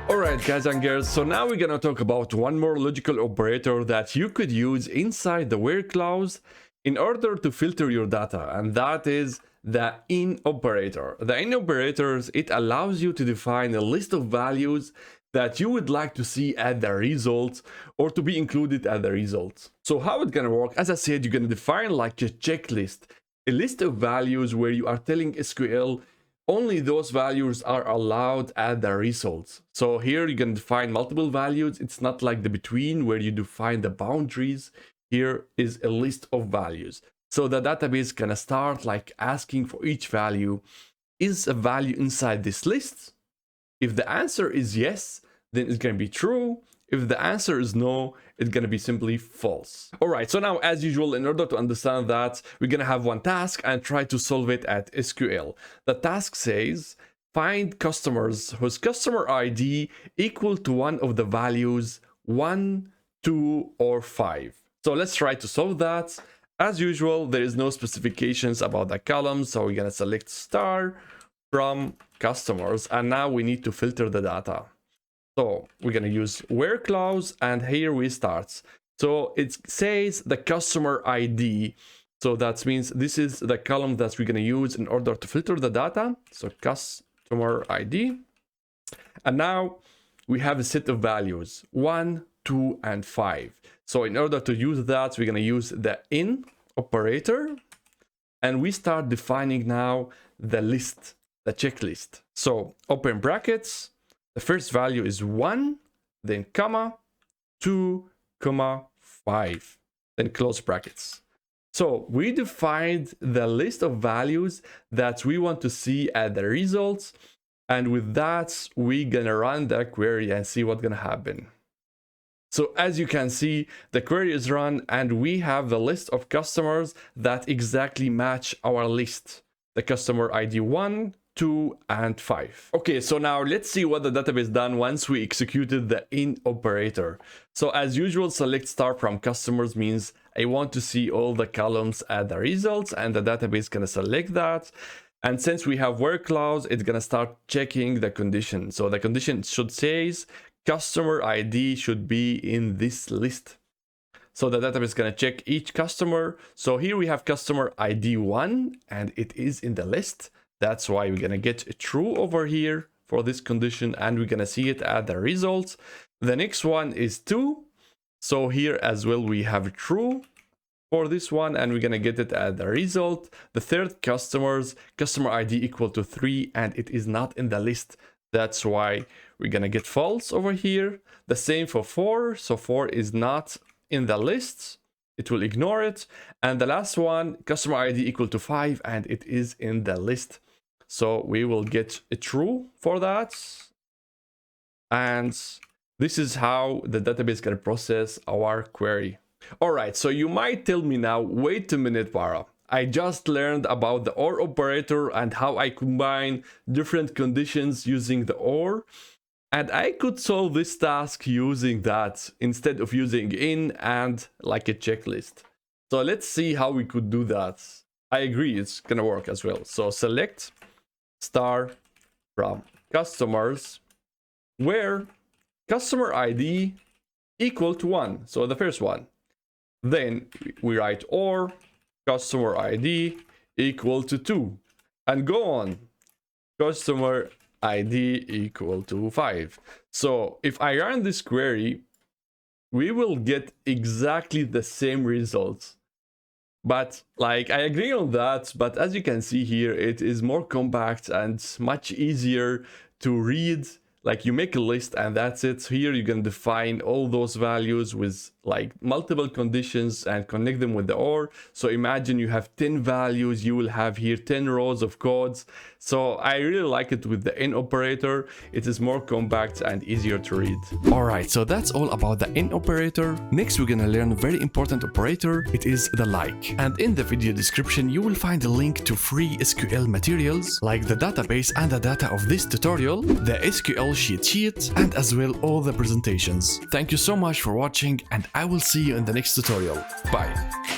Alright guys and girls, so now we're gonna talk about one more logical operator that you could use inside the where clause in order to filter your data, and that is the in operator. The in operators, it allows you to define a list of values that you would like to see at the result or to be included at the result. So how it's gonna work, as I said, you're gonna define like a checklist, a list of values where you are telling SQL only those values are allowed at the results. So here you can define multiple values. It's not like the between where you define the boundaries. Here is a list of values. So the database gonna start like asking for each value, is a value inside this list? If the answer is yes, then it's gonna be true. If the answer is no, it's gonna be simply false. All right, so now as usual, in order to understand that, we're gonna have one task and try to solve it at SQL. The task says, find customers whose customer ID equal to one of the values 1, 2, or 5. So let's try to solve that. As usual, there is no specifications about the column, so we're gonna select star from customers, and now we need to filter the data. So we're gonna use where clause, and here we start. So it says the customer ID. So that means this is the column that we're gonna use in order to filter the data. So customer ID. And now we have a set of values 1, 2, and 5. So in order to use that, we're gonna use the in operator, and we start defining now the list, the checklist. So open brackets. The first value is 1, then comma, 2, comma, 5, then close brackets. So we defined the list of values that we want to see at the results. And with that, we're gonna run the query and see what's gonna happen. So as you can see, the query is run and we have the list of customers that exactly match our list. The customer ID 1, 2, and 5. Okay, so now let's see what the database done once we executed the in operator. So as usual, select star from customers means I want to see all the columns at the results, and the database gonna select that. And since we have where clause, it's gonna start checking the condition. So the condition should say customer ID should be in this list. So the database is gonna check each customer. So here we have customer ID 1, and it is in the list. That's why we're gonna get a true over here for this condition, and we're gonna see it at the results. The next one is 2. So here as well, we have true for this one, and we're gonna get it at the result. The third customer ID equal to 3, and it is not in the list. That's why we're gonna get false over here. The same for 4. So 4 is not in the list. It will ignore it. And the last one, customer ID equal to 5, and it is in the list. So we will get a true for that. And this is how the database can process our query. All right, so you might tell me now, wait a minute, Para. I just learned about the OR operator and how I combine different conditions using the OR. And I could solve this task using that instead of using in and like a checklist. So let's see how we could do that. I agree, it's gonna work as well. So select star from customers where customer ID equal to 1. So the first one. Then we write or customer ID equal to 2 and go on. Customer ID equal to 5. So if I run this query, we will get exactly the same results. But like I agree on that, but as you can see here, it is more compact and much easier to read. Like you make a list and that's it. Here you can define all those values with like multiple conditions and connect them with the OR. So imagine you have 10 values, you will have here 10 rows of codes. So I really like it with the in operator. It is more compact and easier to read. Alright, so that's all about the in operator. Next we're gonna learn a very important operator. It is the like. And in the video description you will find a link to free SQL materials like the database and the data of this tutorial, the SQL sheet, and as well all the presentations. Thank you so much for watching, and I will see you in the next tutorial. Bye.